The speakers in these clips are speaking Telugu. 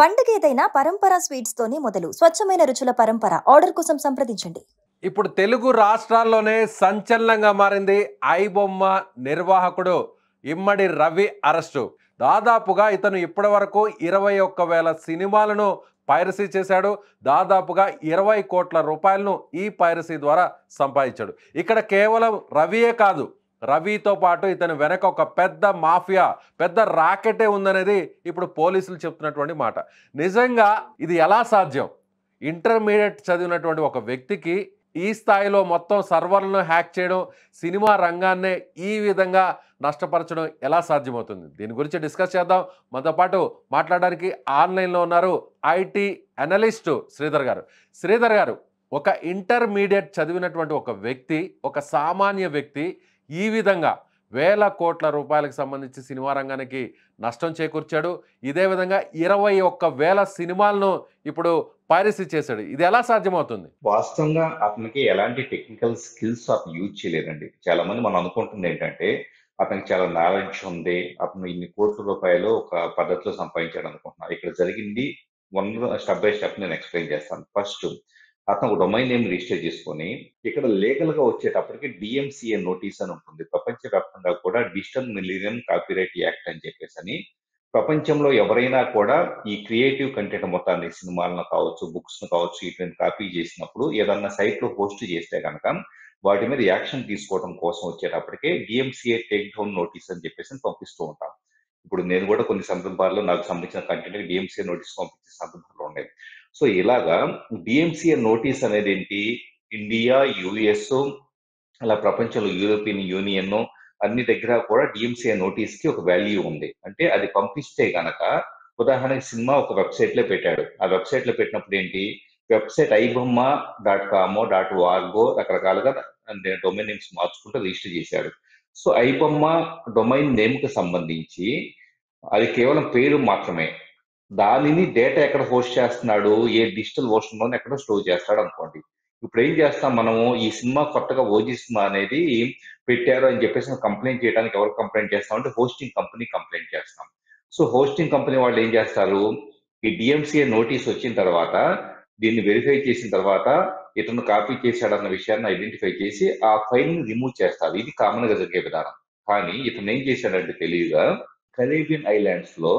పండుగేదైనా పరంపర స్వీట్స్ తోనే మొదలు. స్వచ్ఛమైన రుచుల పరంపర. ఆర్డర్ కోసం సంప్రదించండి. ఇప్పుడు తెలుగు రాష్ట్రాల్లోనే సంచలనంగా మారింది ఐబొమ్మ నిర్వాహకుడు ఇమ్మడి రవి అరెస్టు. దాదాపుగా ఇతను ఇప్పటివరకు 21,000 సినిమాలను పైరసీ చేశాడు. దాదాపుగా 20 కోట్ల రూపాయలను ఈ పైరసీ ద్వారా సంపాదించాడు. ఇక్కడ కేవలం రవియే కాదు, రవితో పాటు ఇతను వెనక ఒక పెద్ద మాఫియా, పెద్ద రాకెటే ఉందనేది ఇప్పుడు పోలీసులు చెప్తున్నటువంటి మాట. నిజంగా ఇది ఎలా సాధ్యం? ఇంటర్మీడియట్ చదివినటువంటి ఒక వ్యక్తికి ఈ స్థాయిలో మొత్తం సర్వర్లను హ్యాక్ చేయడం, సినిమా రంగాన్నే ఈ విధంగా నష్టపరచడం ఎలా సాధ్యమవుతుంది? దీని గురించి డిస్కస్ చేద్దాం. మనతో పాటు మాట్లాడడానికి ఆన్లైన్లో ఉన్నారు ఐటీ అనలిస్టు శ్రీధర్ గారు. శ్రీధర్ గారు, ఒక ఇంటర్మీడియట్ చదివినటువంటి ఒక వ్యక్తి, ఒక సామాన్య వ్యక్తి ఈ విధంగా వేల కోట్ల రూపాయలకు సంబంధించి సినిమా రంగానికి నష్టం చేకూర్చాడు. ఇదే విధంగా 21,000 సినిమాలను ఇప్పుడు పైరసీ చేశాడు. ఇది ఎలా సాధ్యమవుతుంది? వాస్తవంగా అతనికి ఎలాంటి టెక్నికల్ స్కిల్స్ అతను యూజ్ చేయలేదండి. చాలా మంది మనం అనుకుంటుంది ఏంటంటే అతనికి చాలా నాలెడ్జ్ ఉంది, అతను ఇన్ని కోట్ల రూపాయలు ఒక పద్ధతిలో సంపాదించాడు అనుకుంటున్నాను. ఇక్కడ జరిగింది స్టెప్ బై స్టెప్ నేను ఎక్స్ప్లెయిన్ చేస్తాను. ఫస్ట్, అతను ఒక డొమైన్ నేమ్ రిజిస్టర్ చేసుకొని ఇక్కడ లీగల్ గా వచ్చేటప్పటికి డిఎంసిఏ నోటీస్ అని ఉంటుంది. ప్రపంచవ్యాప్తంగా కూడా డిజిటల్ మిలీనియం కాపీరైట్ యాక్ట్ అని చెప్పేసి ప్రపంచంలో ఎవరైనా కూడా ఈ క్రియేటివ్ కంటెంట్ మొత్తాన్ని, సినిమాలను కావచ్చు, బుక్స్ ను కావచ్చు, వీటిని కాపీ చేసినప్పుడు ఏదన్నా సైట్ లో పోస్ట్ చేస్తే కనుక వాటి మీద యాక్షన్ తీసుకోవడం కోసం వచ్చేటప్పటికే డిఎంసిఏ టేక్ డౌన్ నోటీస్ అని చెప్పేసి పంపిస్తూ ఉంటాం. ఇప్పుడు నేను కూడా కొన్ని సందర్భాల్లో నాకు సంబంధించిన కంటెంట్ డిఎంసిఏ నోటీస్ పంపించే సందర్భాలు ఉన్నాయి. సో ఇలాగా డిఎంసిఏ నోటీస్ అనేది ఏంటి, ఇండియా, యుఎస్, అలా ప్రపంచంలో యూరోపియన్ యూనియన్ అన్ని దగ్గర కూడా డిఎంసిఏ నోటీస్ కి ఒక వాల్యూ ఉంది. అంటే అది పంపిస్తే గనక, ఉదాహరణకి సినిమా ఒక వెబ్సైట్ లో పెట్టాడు. ఆ వెబ్సైట్ లో పెట్టినప్పుడు ఏంటి, వెబ్సైట్ ibomma.com, .org రకరకాలుగా డొమైన్ నేమ్స్ మార్చుకుంటూ రిజిస్టర్ చేశాడు. సో ఐబొమ్మ డొమైన్ నేమ్ కి సంబంధించి అది కేవలం పేరు మాత్రమే. దానిని డేటా ఎక్కడ హోస్ట్ చేస్తున్నాడు, ఏ డిజిటల్ ఓషన్ ఎక్కడ స్టోర్ చేస్తాడు అనుకోండి. ఇప్పుడు ఏం చేస్తాం మనము, ఈ సినిమా కొత్తగా ఓజీ సినిమా అనేది పెట్టారు అని చెప్పేసి కంప్లైంట్ చేయడానికి ఎవరు కంప్లైంట్ చేస్తాం అంటే హోస్టింగ్ కంపెనీ కంప్లైంట్ చేస్తాం. సో హోస్టింగ్ కంపెనీ వాళ్ళు ఏం చేస్తారు, ఈ డిఎంసిఏ నోటీస్ వచ్చిన తర్వాత దీన్ని వెరిఫై చేసిన తర్వాత ఇతను కాపీ చేశాడన్న విషయాన్ని ఐడెంటిఫై చేసి ఆ ఫైల్ ని రిమూవ్ చేస్తారు. ఇది కామన్ గా జరిగే విధానం. కానీ ఇతను ఏం చేశాడంటే తెలియగా కరేబియన్ ఐలాండ్స్ లో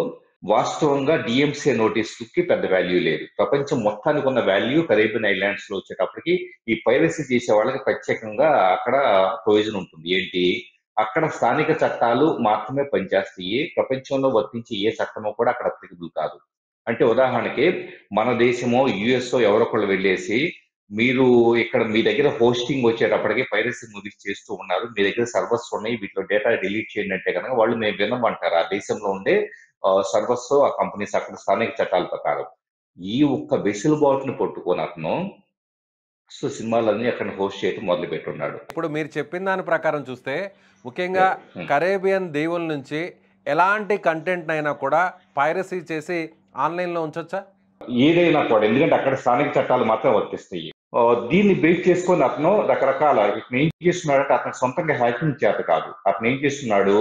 వాస్తవంగా డిఎంసిఏ నోటీస్ కి పెద్ద వాల్యూ లేదు. ప్రపంచం మొత్తానికి ఉన్న వాల్యూ కరేబియన్ ఐలాండ్స్ లో వచ్చేటప్పటికి ఈ పైరసీ చేసే వాళ్ళకి ప్రత్యేకంగా అక్కడ ప్రొవిజన్ ఉంటుంది. ఏంటి, అక్కడ స్థానిక చట్టాలు మాత్రమే పనిచేస్తాయి. ప్రపంచంలో వర్తించే ఏ చట్టమో కూడా అక్కడ అప్లికబుల్ కాదు. అంటే ఉదాహరణకి మన దేశమో యుఎస్ఓ ఎవరొకళ్ళు వెళ్ళేసి, మీరు ఇక్కడ మీ దగ్గర హోస్టింగ్ వచ్చేటప్పటికి పైరసీ మూవీస్ చేస్తూ ఉన్నారు, మీ దగ్గర సర్వర్స్ ఉన్నాయి, వీటిలో డేటా డిలీట్ చేయండి అంటే కనుక వాళ్ళు మేము వినమంటారు. ఆ దేశంలో ఉండే సర్వర్స్, ఆ కంపెనీస్ అక్కడ స్థానిక చట్టాల ప్రకారం. ఈ ఒక్క వెసులుబాటును పట్టుకొని అతను సో సినిమాలన్నీ అక్కడ హోస్ట్ చేయడం మొదలు పెట్టున్నాడు. ఇప్పుడు మీరు చెప్పిన దాని ప్రకారం చూస్తే ముఖ్యంగా కరేబియన్ దీవుల నుంచి ఎలాంటి కంటెంట్ అయినా కూడా పైరసీ చేసి ఆన్లైన్లో ఉంచొచ్చా? ఏదైనా కూడా, ఎందుకంటే అక్కడ స్థానిక చట్టాలు మాత్రం వర్తిస్తాయి. దీన్ని బేస్ చేసుకొని అతను రకరకాల ఇతను ఏం చేస్తున్నాడంటే, అతను సొంతంగా హ్యాకింగ్ చేత కాదు, అతను ఏం చేస్తున్నాడు,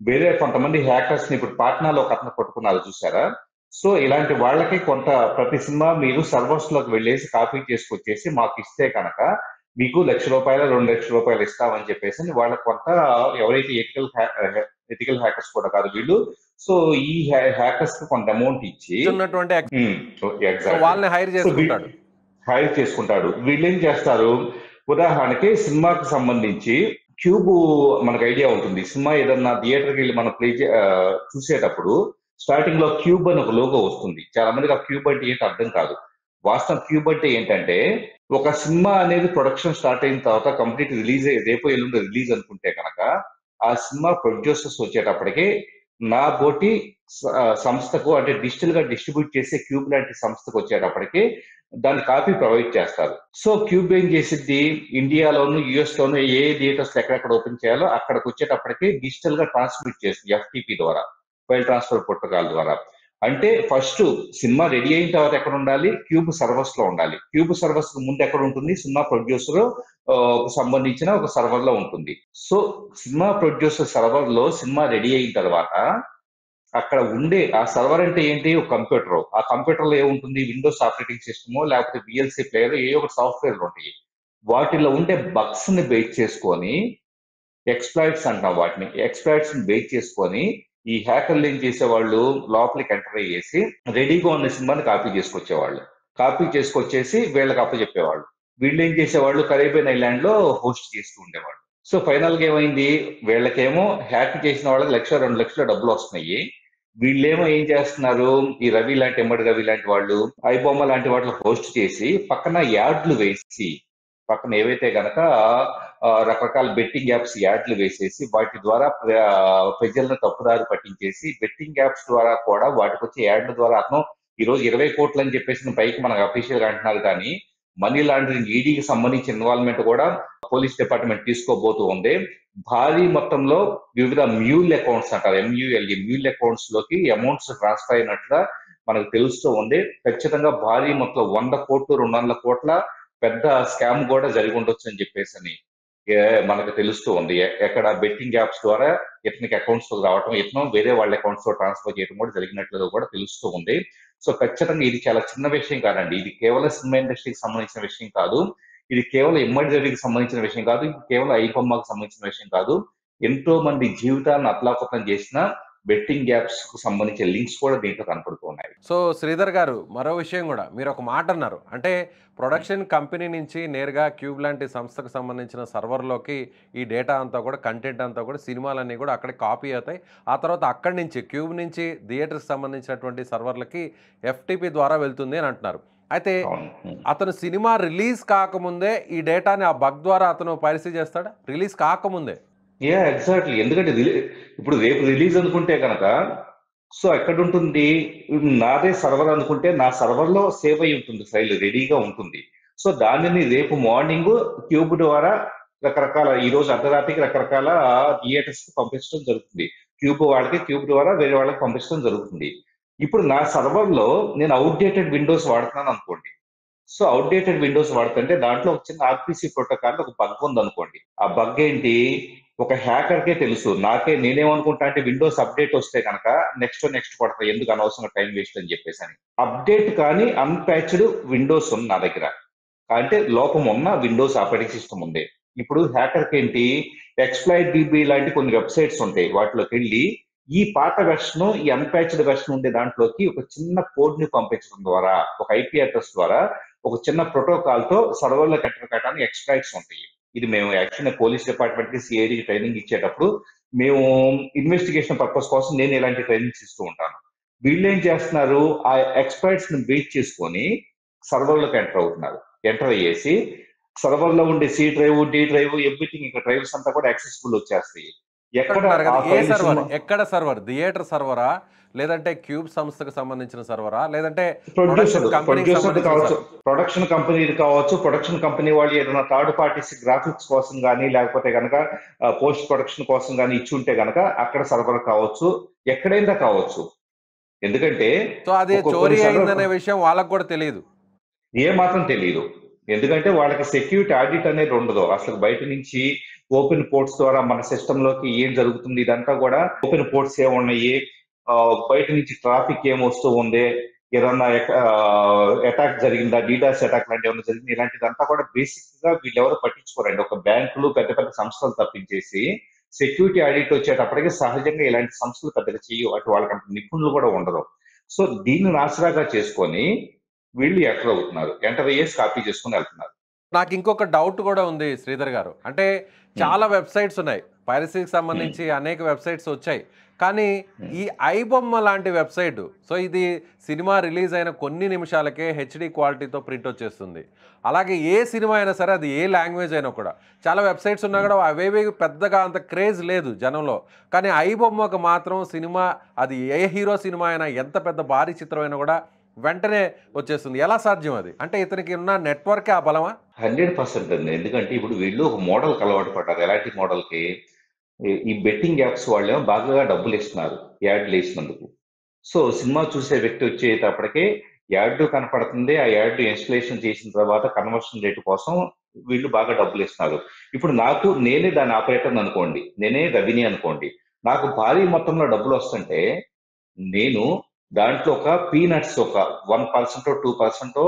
వేరే కొంతమంది హ్యాకర్స్ ని ఇప్పుడు పాట్నాలో ఒక అతను పట్టుకున్నారు చూసారా. సో ఇలాంటి వాళ్ళకి కొంత ప్రతి సినిమా మీరు సర్వర్స్ లోకి వెళ్ళేసి కాపీ చేసుకొచ్చేసి మాకు ఇస్తే కనుక మీకు ₹1,00,000 ₹2,00,000 ఇస్తామని చెప్పేసి వాళ్ళకి కొంత, ఎవరైతే ఎథికల్ హ్యాకర్స్ కూడా కాదు వీళ్ళు, సో ఈ హ్యాకర్స్ కి కొంత అమౌంట్ ఇచ్చి వాళ్ళని హైర్ చేసుకుంటాడు. వీళ్ళు ఏం చేస్తారు, ఉదాహరణకి సినిమాకి సంబంధించి క్యూబ్ మనకు ఐడియా ఉంటుంది. సినిమా ఏదన్నా థియేటర్కి వెళ్ళి మనం ప్లే చూసేటప్పుడు స్టార్టింగ్ లో క్యూబ్ అని ఒక లోగో వస్తుంది. చాలా మందికి ఆ క్యూబ్ అంటే ఏంటి అర్థం కాదు. వాస్తవం క్యూబ్ అంటే ఏంటంటే, ఒక సినిమా అనేది ప్రొడక్షన్ స్టార్ట్ అయిన తర్వాత కంప్లీట్ రిలీజ్ రేపు ఎల్లుండి రిలీజ్ అనుకుంటే కనుక, ఆ సినిమా ప్రొడ్యూసర్స్ వచ్చేటప్పటికి నా బోటి సంస్థకు, అంటే డిజిటల్ గా డిస్ట్రిబ్యూట్ చేసే క్యూబ్ లాంటి సంస్థకు వచ్చేటప్పటికి దాని కాపీ ప్రొవైడ్ చేస్తారు. సో క్యూబ్ ఏం చేసిద్ది, ఇండియాలోను యుఎస్ లోను ఏ థియేటర్స్ ఎక్కడెక్కడ ఓపెన్ చేయాలో అక్కడికి వచ్చేటప్పటికి డిజిటల్ గా ట్రాన్స్మిట్ చేస్తుంది ఎఫ్టిపి ద్వారా, ఫైల్ ట్రాన్స్ఫర్ ప్రోటోకాల్ ద్వారా. అంటే ఫస్ట్ సినిమా రెడీ అయిన తర్వాత ఎక్కడ ఉండాలి, క్యూబ్ సర్వర్స్ లో ఉండాలి. క్యూబ్ సర్వర్స్ ముందు ఎక్కడ ఉంటుంది, సినిమా ప్రొడ్యూసర్ సంబంధించిన ఒక సర్వర్ లో ఉంటుంది. సో సినిమా ప్రొడ్యూసర్ సర్వర్ లో సినిమా రెడీ అయిన తర్వాత అక్కడ ఉండే ఆ సర్వర్ అంటే ఏంటి? ఒక కంప్యూటర్. ఆ కంప్యూటర్ లో ఏముంటుంది? విండోస్ ఆపరేటింగ్ సిస్టమో లేకపోతే విఎల్సి ప్లేయర్ ఏ ఒక సాఫ్ట్వేర్లు ఉంటాయి. వాటిలో ఉండే బగ్స్ ని బేస్ చేసుకొని ఎక్స్‌ప్లాయిట్స్ అంటాం వాటిని. ఎక్స్‌ప్లాయిట్స్‌ని బేస్ చేసుకొని ఈ హ్యాకర్లు ఏం చేసేవాళ్ళు లోపలికి ఎంటర్ అయ్యేసి రెడీగా ఉన్న సినిమాని కాపీ చేసుకొచ్చేవాళ్ళు. కాపీ చేసుకొచ్చేసి వీళ్ళకి అప్పచెప్పేవాళ్ళు. వీళ్ళు ఏం చేసేవాళ్ళు కరేబియన్ ఐలాండ్ లో హోస్ట్ చేస్తూ ఉండేవాళ్ళు. సో ఫైనల్ గా ఏమైంది? వీళ్ళకేమో హ్యాక్ చేసిన వాళ్ళకి 1,00,000, 2,00,000 డబ్బులు వస్తున్నాయి. వీళ్ళేమో ఏం చేస్తున్నారు? ఈ రవి లాంటి ఎమ్మడి రవి లాంటి వాళ్ళు ఐబొమ్మ లాంటి వాటిని హోస్ట్ చేసి పక్కన యాడ్లు వేసి పక్కన ఏవైతే గనక రకరకాల బెట్టింగ్ యాప్స్ యాడ్లు వేసేసి వాటి ద్వారా ప్రజలను తప్పుదారి పట్టించేసి బెట్టింగ్ యాప్స్ ద్వారా కూడా వాటికి వచ్చే యాడ్ల ద్వారా అతను ఈ రోజు 20 కోట్లు అని చెప్పేసి పైకి మనకు అఫీషియల్ గా అంటున్నారు కానీ మనీ లాండరింగ్ ఈడీకి సంబంధించిన ఇన్వాల్వ్మెంట్ కూడా పోలీస్ డిపార్ట్మెంట్ తీసుకోబోతూ ఉంది. భారీ మొత్తంలో వివిధ మ్యూల్ అకౌంట్స్ అంటారు, ఎంయూఎల్ఈ మ్యూల్ అకౌంట్స్ లోకి అమౌంట్స్ ట్రాన్స్ఫర్ అయినట్లుగా మనకు తెలుస్తూ ఉంది. ఖచ్చితంగా భారీ మొత్తం 100 కోట్లు 200 కోట్ల పెద్ద స్కామ్ కూడా జరిగి ఉండొచ్చు అని చెప్పేసి అని మనకు తెలుస్తూ ఉంది. ఎక్కడ బెట్టింగ్ యాప్స్ ద్వారా ఇతనికి అకౌంట్స్ రావటం, ఇతను వేరే వాళ్ళ అకౌంట్స్ లో ట్రాన్స్ఫర్ చేయడం కూడా జరిగినట్లుగా కూడా తెలుస్తూ ఉంది. సో ఖచ్చితంగా ఇది చాలా చిన్న విషయం కాదండి. ఇది కేవలం సినిమా ఇండస్ట్రీకి సంబంధించిన విషయం కాదు. ఇది కేవలం ఇమ్మడి రవికి సంబంధించిన విషయం కాదు. ఇది కేవలం ఐబొమ్మకు సంబంధించిన విషయం కాదు. ఎంతో మంది జీవితాలను అతలాకుతలం చేసిన బెట్టింగ్ యాప్స్ కు సంబంధించిన లింక్స్ కూడా దీంట్లో కనపడుతూ ఉన్నాయి. సో శ్రీధర్ గారు, మరో విషయం కూడా మీరు ఒక మాట అన్నారు. అంటే ప్రొడక్షన్ కంపెనీ నుంచి నేరుగా క్యూబ్ లాంటి సంస్థకు సంబంధించిన సర్వర్లోకి ఈ డేటా అంతా కూడా కంటెంట్ అంతా కూడా సినిమాలన్నీ కూడా అక్కడే కాపీ అవుతాయి. ఆ తర్వాత అక్కడి నుంచి క్యూబ్ నుంచి థియేటర్కి సంబంధించినటువంటి సర్వర్లకి ఎఫ్టీపీ ద్వారా వెళ్తుంది అని అంటున్నారు. అయితే అతను సినిమా రిలీజ్ కాకముందే ఈ డేటాని ఆ బగ్ ద్వారా అతను పరిశీలి చేస్తాడా? రిలీజ్ కాకముందే? ఎగ్జాక్ట్లీ. ఎందుకంటే ఇప్పుడు రేపు రిలీజ్ అనుకుంటే కనుక సో ఎక్కడ ఉంటుంది? నాదే సర్వర్ అనుకుంటే నా సర్వర్ లో సేవ్ అయి ఉంటుంది, ఫైల్ రెడీగా ఉంటుంది. సో దానిని రేపు మార్నింగ్ క్యూబ్ ద్వారా రకరకాల ఈ రోజు అర్ధరాత్రికి రకరకాల థియేటర్స్ కి పంపించడం జరుగుతుంది. క్యూబ్ వాళ్ళకి క్యూబ్ ద్వారా వేరే వాళ్ళకి పంపించడం జరుగుతుంది. ఇప్పుడు నా సర్వర్ లో నేను అవుట్డేటెడ్ విండోస్ వాడుతున్నాను అనుకోండి. సో అవుట్డేటెడ్ విండోస్ వాడుతుంటే దాంట్లో ఒక చిన్న ఆర్పిసి ప్రోటోకాల్ ఒక బగ్ ఉంది అనుకోండి. ఆ బగ్ ఏంటి? ఒక హ్యాకర్ కే తెలుసు. నేనేమనుకుంటా అంటే విండోస్ అప్డేట్ వస్తే కనుక నెక్స్ట్ పడతాయి, ఎందుకు అనవసరంగా టైం వేస్ట్ అని చెప్పేసి అని. అప్డేట్ కానీ అన్పాచ్డ్ విండోస్ ఉంది నా దగ్గర, అంటే లోపం ఉన్న విండోస్ ఆపరేటింగ్ సిస్టమ్ ఉంది. ఇప్పుడు హ్యాకర్ కి ఏంటి? ఎక్స్‌ప్లాయిట్ డిబి లాంటి కొన్ని వెబ్సైట్స్ ఉంటాయి. వాటిలోకి వెళ్ళి ఈ పాత వెర్షన్ ఈ అన్పాచ్డ్ వెర్షన్ ఉండే దాంట్లోకి ఒక చిన్న కోడ్ ని పంపించడం ద్వారా ఒక ఐపీ అడ్రస్ ద్వారా ఒక చిన్న ప్రోటోకాల్ తో సర్వర్లో కట్టడానికి ఎక్స్‌ప్లాయిట్స్ ఉంటాయి. ఇది మేము యాక్చువల్గా పోలీస్ డిపార్ట్మెంట్ కి సిఐడి ట్రైనింగ్ ఇచ్చేటప్పుడు మేము ఇన్వెస్టిగేషన్ పర్పస్ కోసం నేను ఇలాంటి ట్రైనింగ్స్ ఇస్తూ ఉంటాను. వీళ్ళు ఏం చేస్తున్నారు? ఆ ఎక్స్‌ప్లాయిట్స్ ని బేస్ చేసుకొని సర్వర్లోకి ఎంటర్ అయ్యేసి సర్వర్ లో ఉండే C drive, D drive, everything ఇంకా డ్రైవ్స్ అంతా కూడా యాక్సెసిబుల్ వచ్చేస్తాయి. ఎక్కడ ఆ ఏ ఫైల్ సర్వర్? ఎక్కడ సర్వర్? థియేటర్ సర్వరా, లేదంటే క్యూబ్ సంస్థకు సంబంధించిన సర్వరా, లేదంటే ప్రొడక్షన్ కంపెనీకి సంబంధించిన కావచ్చు, ప్రొడక్షన్ కంపెనీ కావచ్చు. ప్రొడక్షన్ కంపెనీ వాళ్ళు ఏదైనా థర్డ్ పార్టీస్ గ్రాఫిక్స్ కోసం కానీ లేకపోతే కనుక పోస్ట్ ప్రొడక్షన్ కోసం కానీ ఇచ్చి ఉంటే కనుక అక్కడ సర్వర్ కావచ్చు, ఎక్కడైనా కావచ్చు. ఎందుకంటే సో అది చోరీ అయిందనే విషయం వాళ్ళకు కూడా తెలియదు, ఏ మాత్రం తెలియదు. ఎందుకంటే వాళ్ళకి సెక్యూరిటీ ఆడిట్ అనేది ఉండదు. అసలు బయట నుంచి ఓపెన్ పోర్ట్స్ ద్వారా మన సిస్టమ్ లోకి ఏం జరుగుతుంది ఇదంతా కూడా ఓపెన్ పోర్ట్స్ ఏమున్నాయి, బయట నుంచి ట్రాఫిక్ ఏం వస్తూ ఉంది, ఏదన్నా అటాక్ జరిగిందా, డీడాస్ అటాక్ లాంటి ఏమైనా జరిగింది, ఇలాంటిదంతా కూడా బేసిక్ గా వీళ్ళెవరు పట్టించుకోరండి. ఒక బ్యాంకులు పెద్ద పెద్ద సంస్థలు తప్పించేసి సెక్యూరిటీ ఆడిట్ వచ్చేటప్పటికి సహజంగా ఇలాంటి సంస్థలు పెద్దగా చేయవు, అటు వాళ్ళకంత నిపుణులు కూడా ఉండరు. సో దీన్ని ఆసరాగా చేసుకొని వీళ్ళు ఎంటర్ అయ్యేసి కాపీ చేసుకుని వెళ్తున్నారు. నాకు ఇంకొక డౌట్ కూడా ఉంది శ్రీధర్ గారు. అంటే చాలా వెబ్సైట్స్ ఉన్నాయి, పైరసీకి సంబంధించి అనేక వెబ్సైట్స్ వచ్చాయి. కానీ ఈ ఐబొమ్మ లాంటి వెబ్సైట్, సో ఇది సినిమా రిలీజ్ అయిన కొన్ని నిమిషాలకే హెచ్డి క్వాలిటీతో ప్రింట్ వచ్చేస్తుంది. అలాగే ఏ సినిమా అయినా సరే, అది ఏ లాంగ్వేజ్ అయినా కూడా, చాలా వెబ్సైట్స్ ఉన్నా కూడా అవేవి పెద్దగా అంత క్రేజ్ లేదు జనంలో. కానీ ఐబొమ్మకు మాత్రం సినిమా, అది ఏ హీరో సినిమా అయినా, ఎంత పెద్ద భారీ చిత్రం అయినా కూడా వెంటనే వచ్చేస్తుంది. ఎలా సాధ్యం అది? అంటే ఇతనికి ఉన్న నెట్వర్కే ఆ బలమా? 100% అండి. ఎందుకంటే ఇప్పుడు వీళ్ళు ఒక మోడల్ అలవాటు పడ్డారు. ఎలాంటి మోడల్కి? ఈ బెట్టింగ్ యాప్స్ వాళ్ళేమో బాగా డబ్బులు ఇస్తున్నారు యాడ్లు వేసినందుకు. సో సినిమా చూసే వ్యక్తి వచ్చేటప్పటికే యాడ్ కనపడుతుంది. ఆ యాడ్ ఇన్స్టలేషన్ చేసిన తర్వాత కన్వర్షన్ రేటు కోసం వీళ్ళు బాగా డబ్బులు ఇస్తున్నారు. ఇప్పుడు నేనే దాని ఆపరేటర్ అనుకోండి, నేనే రవిని అనుకోండి, నాకు భారీ మొత్తంలో డబ్బులు వస్తుంటే నేను దాంట్లో ఒక పీనట్స్ ఒక 1% 2%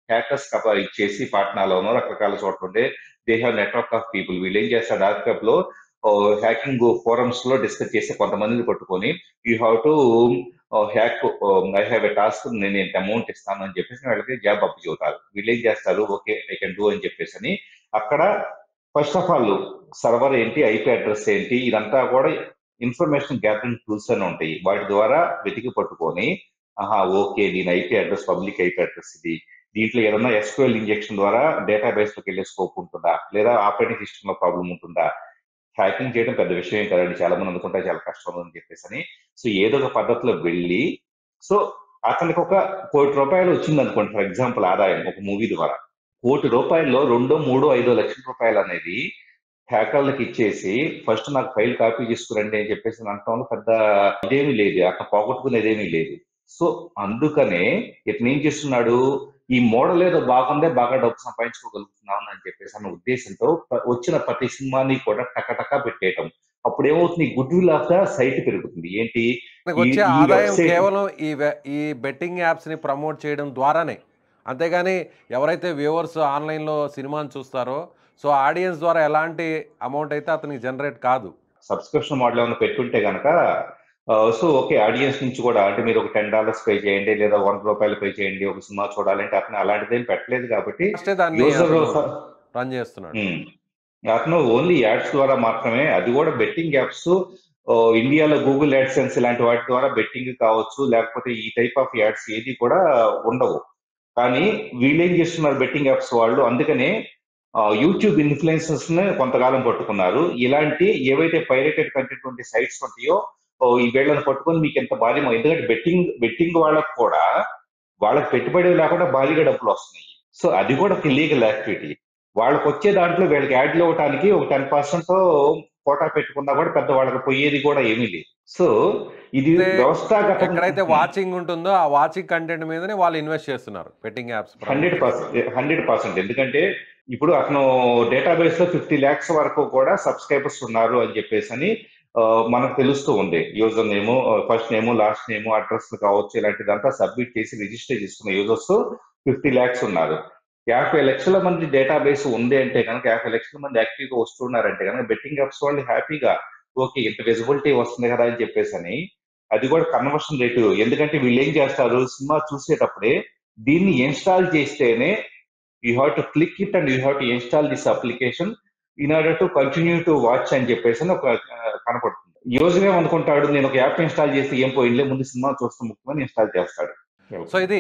హ్యాకర్స్ ఇచ్చేసి పాట్నాలోనో రకరకాల చోట్ల ఉండే they have network of people. వీళ్ళు ఏం చేస్తారు, డార్క్ వెబ్ లో హ్యాకింగ్ ఫోరమ్స్ లో డిస్కస్ చేసి కొంతమందిని పట్టుకొని you have to hack, I have a task, నేను ఎంత అమౌంట్ ఇస్తాను అని చెప్పేసి వాళ్ళకి జాబ్ అప్పు చెబుతారు. వీళ్ళు ఏం చేస్తారు, ఓకే ఐ కెన్ డూ అని చెప్పేసి అని అక్కడ ఫస్ట్ ఆఫ్ ఆల్ సర్వర్ ఏంటి, ఐపీ అడ్రస్ ఏంటి, ఇదంతా కూడా ఇన్ఫర్మేషన్ గ్యాదరింగ్ టూల్స్ అని ఉంటాయి. వాటి ద్వారా వెతికి పట్టుకొని ఆహా ఓకే దీని IP address public IP address ఇది, దీంట్లో ఏదైనా ఎస్క్యూఎల్ ఇంజెక్షన్ ద్వారా డేటాబేస్ లోకి వెళ్ళే స్కోప్ ఉంటుందా, లేదా ఆపరేటింగ్ సిస్టమ్ లో ప్రాబ్లం ఉంటుందా. హ్యాకింగ్ చేయడం పెద్ద విషయం కదండి, చాలా మంది అనుకుంటారు చాలా కష్టం అని చెప్పేసి అని. సో ఏదో ఒక పద్ధతిలో వెళ్ళి, సో అతనికి ఒక ₹1,00,00,000 వచ్చింది అనుకోండి ఫర్ ఎగ్జాంపుల్ ఆదాయం ఒక మూవీ ద్వారా, ₹1,00,00,000లో 2, 3, 5 లక్షల రూపాయలు అనేది హ్యాకర్లకు ఇచ్చేసి ఫస్ట్ నాకు ఫైల్ కాపీ చేసుకురండి అని చెప్పేసి అనటంలో పెద్ద ఇదేమీ లేదు, అక్కడ పోగొట్టుకునేదేమీ లేదు. సో అందుకనే ఇతను ఏం చేస్తున్నాడు, ఈ మోడల్ ఏదో బాగుందే, బాగా డబ్బు సంపాదించుకోగలుగుతున్నాను అని చెప్పేసి అన్న ఉద్దేశంతో వచ్చిన ప్రతి సినిమాని కూడా టకటకా పెట్టేయటం. అప్పుడు ఏమవుతుంది, goodwill of the site పెరుగుతుంది. ఏంటి, మనకు ఈ వచ్చే ఈ ఆదాయం వెబ్సైట్ కేవలం ఈ బెట్టింగ్ యాప్స్ని ప్రమోట్ చేయడం ద్వారానే. అంతేగాని ఎవరైతే వ్యూవర్స్ ఆన్లైన్లో సినిమాని చూస్తారో సో ఆడియన్స్ ద్వారా ఎలాంటి అమౌంట్ అయితే అతనికి జనరేట్ కాదు. సబ్స్క్రిప్షన్ మోడల్ ఏమైనా పెట్టుంటే కనుక సో ఓకే ఆడియన్స్ నుంచి కూడా అంటే మీరు ఒక $10 పే చేయండి లేదా ₹100 పే చేయండి ఒక సినిమా చూడాలంటే అతను అలాంటిది ఏం పెట్టలేదు కాబట్టి ఫస్టే దాన్ని యూజర్ అతను రన్ చేస్తున్నాడు. అతను ఓన్లీ యాడ్స్ ద్వారా మాత్రమే, అది కూడా బెట్టింగ్ యాప్స్ ఇండియాలో గూగుల్ యాడ్సెన్స్ ఇలాంటి వాటి ద్వారా బెట్టింగ్ కావచ్చు, లేకపోతే ఈ టైప్ ఆఫ్ యాడ్స్ ఏది కూడా ఉండవు. కానీ వీళ్ళు ఏం చేస్తున్నారు బెట్టింగ్ యాప్స్ వాళ్ళు, అందుకనే యూట్యూబ్ ఇన్ఫ్లుయెన్సర్స్ ని కొంతకాలం పట్టుకున్నారు. ఇలాంటి ఏవైతే పైరేటెడ్ కంటెంట్ ఉండే సైట్స్ ఉంటాయో ఈ వీళ్ళని పట్టుకొని మీకు ఎంత భారీ, ఎందుకంటే బెట్టింగ్ వాళ్ళకు కూడా వాళ్ళకి పెట్టుబడి లేకుండా భారీగా డబ్బులు వస్తున్నాయి. సో అది కూడా ఒక ఇల్లీగల్ యాక్టివిటీ. వాళ్ళకి వచ్చే దాంట్లో వీళ్ళకి యాడ్లు ఇవ్వడానికి ఒక 10% కోటా పెట్టుకున్నా కూడా పెద్ద వాళ్ళకి పోయేది కూడా ఏమీ లేదు. సో ఇది వ్యవస్థాగతంగా ఎక్కడైతే వాచింగ్ ఉంటుందో ఆ వాచింగ్ కంటెంట్ మీదనే వాళ్ళు ఇన్వెస్ట్ చేస్తున్నారు బెట్టింగ్ యాప్స్. 100%. ఎందుకంటే ఇప్పుడు అతను డేటాబేస్ లో 50 lakhs వరకు కూడా సబ్స్క్రైబర్స్ ఉన్నారు అని చెప్పేసి అని మనకు తెలుస్తూ ఉంది. User name, first name, last name, address కావచ్చు, ఇలాంటిదంతా సబ్మిట్ చేసి రిజిస్టర్ చేసుకున్న యూజర్స్ 50 lakhs ఉన్నారు. 50 లక్షల మంది డేటాబేస్ ఉంది అంటే కనుక 50 లక్షల మంది యాక్టివ్ గా వస్తున్నారంటే కనుక బెట్టింగ్ యాప్స్ వాళ్ళు హ్యాపీగా ఓకే ఇంత విజిబిలిటీ వస్తుంది కదా అని చెప్పేసి అని, అది కూడా కన్వర్షన్ రేటు. ఎందుకంటే వీళ్ళు ఏం చేస్తారు, సినిమా చూసేటప్పుడే దీన్ని ఇన్స్టాల్ చేస్తేనే you have to click it and you have to install this application in order to continue to watch అని చెప్పేసి ఒక కనపడుతుంది. యూజర్ ఏమనుకుంటాడు, నేను ఒక యాప్ ఇన్స్టాల్ చేస్తే ఏం పోయిందిలే ముందు సినిమా చూస్తాం ముఖ్యమని ఇన్స్టాల్ చేస్తాడు. సో ఇది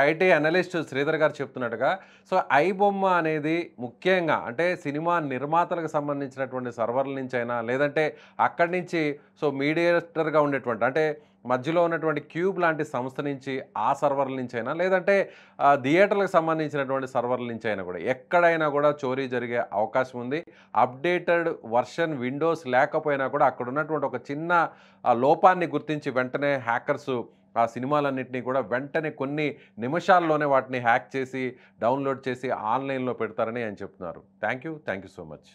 ఐటీ అనలిస్ట్ శ్రీధర్ గారు చెప్తున్నట్టుగా, సో ఐబొమ్మ అనేది ముఖ్యంగా అంటే సినిమా నిర్మాతలకు సంబంధించినటువంటి సర్వర్ల నుంచి అయినా లేదంటే అక్కడి నుంచి సో మీడియేటర్గా ఉండేటువంటి అంటే మధ్యలో ఉన్నటువంటి క్యూబ్ లాంటి సంస్థ నుంచి ఆ సర్వర్ల నుంచి అయినా లేదంటే థియేటర్లకు సంబంధించినటువంటి సర్వర్ల నుంచి అయినా కూడా ఎక్కడైనా కూడా చోరీ జరిగే అవకాశం ఉంది. అప్డేటెడ్ వర్షన్ విండోస్ లేకపోయినా కూడా అక్కడ ఉన్నటువంటి ఒక చిన్న లోపాన్ని గుర్తించి వెంటనే హ్యాకర్స్ ఆ సినిమాలన్నింటినీ కూడా వెంటనే కొన్ని నిమిషాల్లోనే వాటిని హ్యాక్ చేసి డౌన్లోడ్ చేసి ఆన్లైన్లో పెడతారని ఆయన చెప్తున్నారు. Thank you so much.